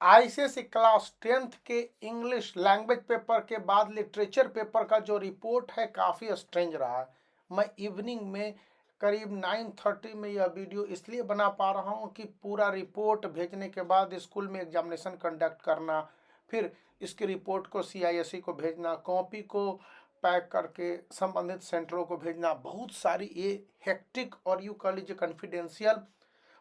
ICSE class 10th के English language paper के बाद लिटरेचर पेपर का जो रिपोर्ट है काफ़ी स्ट्रेंज रहा है। मैं इवनिंग में करीब 9:30 में यह वीडियो इसलिए बना पा रहा हूँ कि पूरा रिपोर्ट भेजने के बाद स्कूल में एग्जामिनेशन कंडक्ट करना, फिर इसकी रिपोर्ट को सीआईएसई को भेजना, कॉपी को पैक करके संबंधित सेंटरों को भेजना, बहुत सारी ये हेक्टिक और यू कह लीजिए कॉन्फिडेंशियल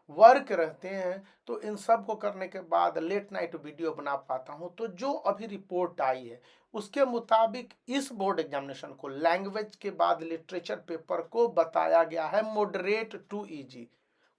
वर्क रहते हैं। तो इन सब को करने के बाद लेट नाइट वीडियो बना पाता हूं। तो जो अभी रिपोर्ट आई है उसके मुताबिक इस बोर्ड एग्जामिनेशन को लैंग्वेज के बाद लिटरेचर पेपर को बताया गया है मॉडरेट टू इजी।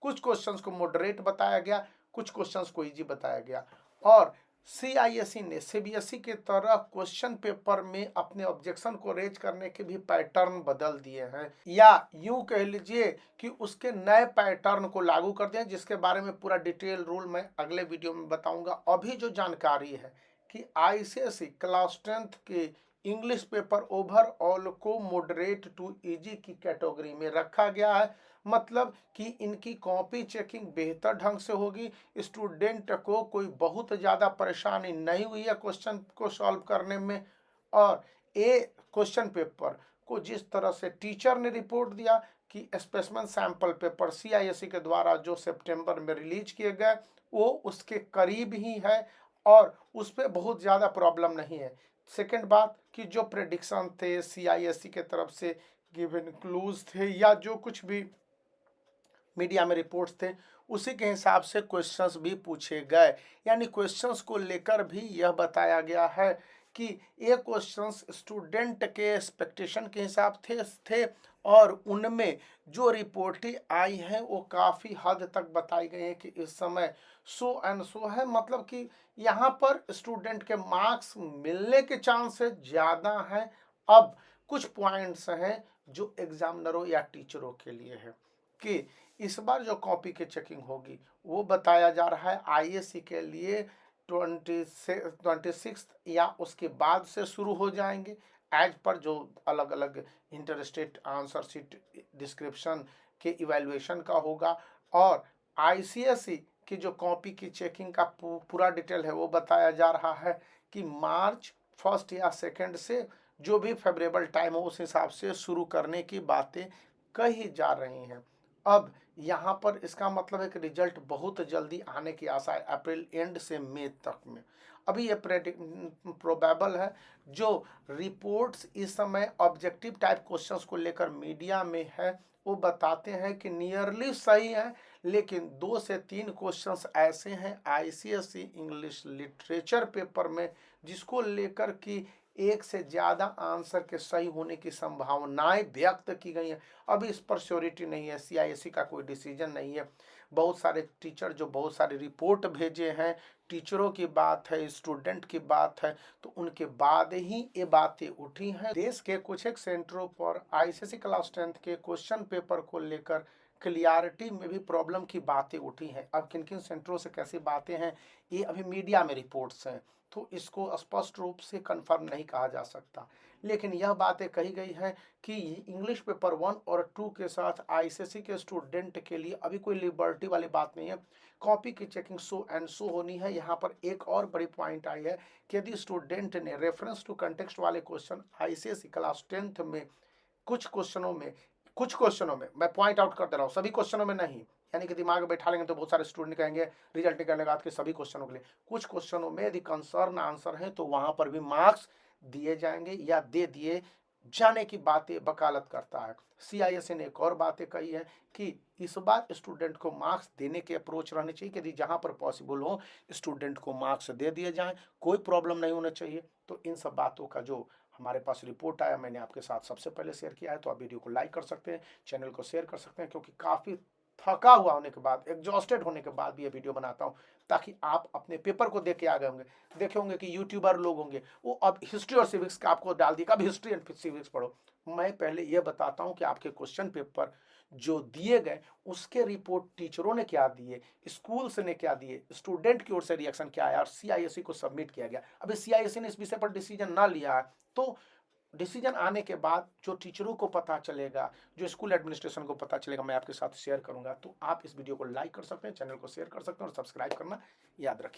कुछ क्वेश्चंस को मॉडरेट बताया गया, कुछ क्वेश्चंस को इजी बताया गया। और सीआईएसई ने सीबीएसई की तरह क्वेश्चन पेपर में अपने ऑब्जेक्शन को रेज करने के भी पैटर्न बदल दिए हैं, या यूं कह लीजिए कि उसके नए पैटर्न को लागू कर दिया, जिसके बारे में पूरा डिटेल रूल मैं अगले वीडियो में बताऊंगा। अभी जो जानकारी है कि आईसीएसई क्लास 10th के इंग्लिश पेपर ओवरऑल को मॉडरेट टू इजी की कैटेगरी में रखा गया है, मतलब कि इनकी कॉपी चेकिंग बेहतर ढंग से होगी, स्टूडेंट को कोई बहुत ज़्यादा परेशानी नहीं हुई है क्वेश्चन को सॉल्व करने में। और ये क्वेश्चन पेपर को जिस तरह से टीचर ने रिपोर्ट दिया कि स्पेसिमेन सैंपल पेपर सीआईएसई के द्वारा जो सितंबर में रिलीज किए गए वो उसके करीब ही है और उस पर बहुत ज़्यादा प्रॉब्लम नहीं है। सेकेंड बात कि जो प्रेडिक्शन थे सीआईएसई के तरफ से गिवन क्लूज थे या जो कुछ भी मीडिया में रिपोर्ट्स थे उसी के हिसाब से क्वेश्चंस भी पूछे गए, यानी क्वेश्चंस को लेकर भी यह बताया गया है कि ये क्वेश्चंस स्टूडेंट के एक्सपेक्टेशन के हिसाब थे और उनमें जो रिपोर्टें आई हैं वो काफ़ी हद तक बताई गई हैं कि इस समय सो एंड सो है, मतलब कि यहाँ पर स्टूडेंट के मार्क्स मिलने के चांसेस ज़्यादा हैं। अब कुछ पॉइंट्स हैं जो एग्जामिनरों या टीचरों के लिए है कि इस बार जो कॉपी की चेकिंग होगी वो बताया जा रहा है आईएससी के लिए 26 या उसके बाद से शुरू हो जाएंगे, एज पर जो अलग अलग इंटरस्टेट आंसर शीट डिस्क्रिप्शन के इवैल्यूएशन का होगा। और आईसीएसई की जो कॉपी की चेकिंग का पूरा डिटेल है वो बताया जा रहा है कि मार्च 1 या 2 से जो भी फेवरेबल टाइम हो उस हिसाब से शुरू करने की बातें कही जा रही हैं। अब यहाँ पर इसका मतलब है कि रिजल्ट बहुत जल्दी आने की आशा है, अप्रैल एंड से मई तक में। अभी ये प्रोबेबल है। जो रिपोर्ट्स इस समय ऑब्जेक्टिव टाइप क्वेश्चंस को लेकर मीडिया में है वो बताते हैं कि नियरली सही है, लेकिन 2 से 3 क्वेश्चंस ऐसे हैं आईसीएसई इंग्लिश लिटरेचर पेपर में जिसको लेकर कि एक से ज़्यादा आंसर के सही होने की संभावनाएं व्यक्त की गई हैं। अभी इस पर श्योरिटी नहीं है, सीआईएसई का कोई डिसीजन नहीं है। बहुत सारे टीचर जो बहुत सारे रिपोर्ट भेजे हैं, टीचरों की बात है, स्टूडेंट की बात है, तो उनके बाद ही ये बातें उठी हैं। देश के कुछ एक सेंटरों पर आईसीएसई क्लास 10th के क्वेश्चन पेपर को लेकर क्लियरिटी में भी प्रॉब्लम की बातें उठी हैं। अब किन किन सेंटरों से कैसी बातें हैं ये अभी मीडिया में रिपोर्ट्स हैं, तो इसको स्पष्ट रूप से कंफर्म नहीं कहा जा सकता। लेकिन यह बातें कही गई हैं कि इंग्लिश पेपर 1 और 2 के साथ आईसीएसई के स्टूडेंट के लिए अभी कोई लिबर्टी वाली बात नहीं है, कॉपी की चेकिंग सो एंड सो होनी है। यहाँ पर एक और बड़ी पॉइंट आई है कि यदि स्टूडेंट ने रेफरेंस टू कंटेक्स्ट वाले क्वेश्चन आईसीएसई क्लास 10th में कुछ क्वेश्चनों में मैं पॉइंट आउट कर दे रहा हूँ, सभी क्वेश्चनों में नहीं, यानी कि दिमाग में बैठा लेंगे तो बहुत सारे स्टूडेंट कहेंगे रिजल्ट निकलने के बाद के सभी क्वेश्चनों के लिए, कुछ क्वेश्चनों में यदि कंसर्न आंसर है तो वहां पर भी मार्क्स दिए जाएंगे या दे दिए जाने की बातें वकालत करता है। सीआईएसई ने एक और बातें कही है कि इस बार स्टूडेंट को मार्क्स देने की अप्रोच रहनी चाहिए कि यदि जहां पर पॉसिबल हो स्टूडेंट को मार्क्स दे दिए जाएं, कोई प्रॉब्लम नहीं होना चाहिए। तो इन सब बातों का जो हमारे पास रिपोर्ट आया मैंने आपके साथ सबसे पहले शेयर किया है, तो आप वीडियो को लाइक कर सकते हैं, चैनल को शेयर कर सकते हैं, क्योंकि काफ़ी थका हुआ होने के बाद, एग्जॉस्टेड होने के बाद भी ये वीडियो बनाता हूँ ताकि आप अपने पेपर को देख के आ गए होंगे, देखे होंगे कि यूट्यूबर लोग होंगे वो अब हिस्ट्री और सिविक्स का आपको डाल दिया, अब हिस्ट्री एंड सिविक्स पढ़ो। मैं पहले ये बताता हूँ कि आपके क्वेश्चन पेपर जो दिए गए उसके रिपोर्ट टीचरों ने क्या दिए, स्कूल्स ने क्या दिए, स्टूडेंट की ओर से रिएक्शन क्या आया और सीआईएसई को सबमिट किया गया। अभी सीआईएसई ने इस विषय पर डिसीजन ना लिया है, तो डिसीजन आने के बाद जो टीचरों को पता चलेगा, जो स्कूल एडमिनिस्ट्रेशन को पता चलेगा, मैं आपके साथ शेयर करूंगा। तो आप इस वीडियो को लाइक कर सकते हैं, चैनल को शेयर कर सकते हैं और सब्सक्राइब करना याद रखिए।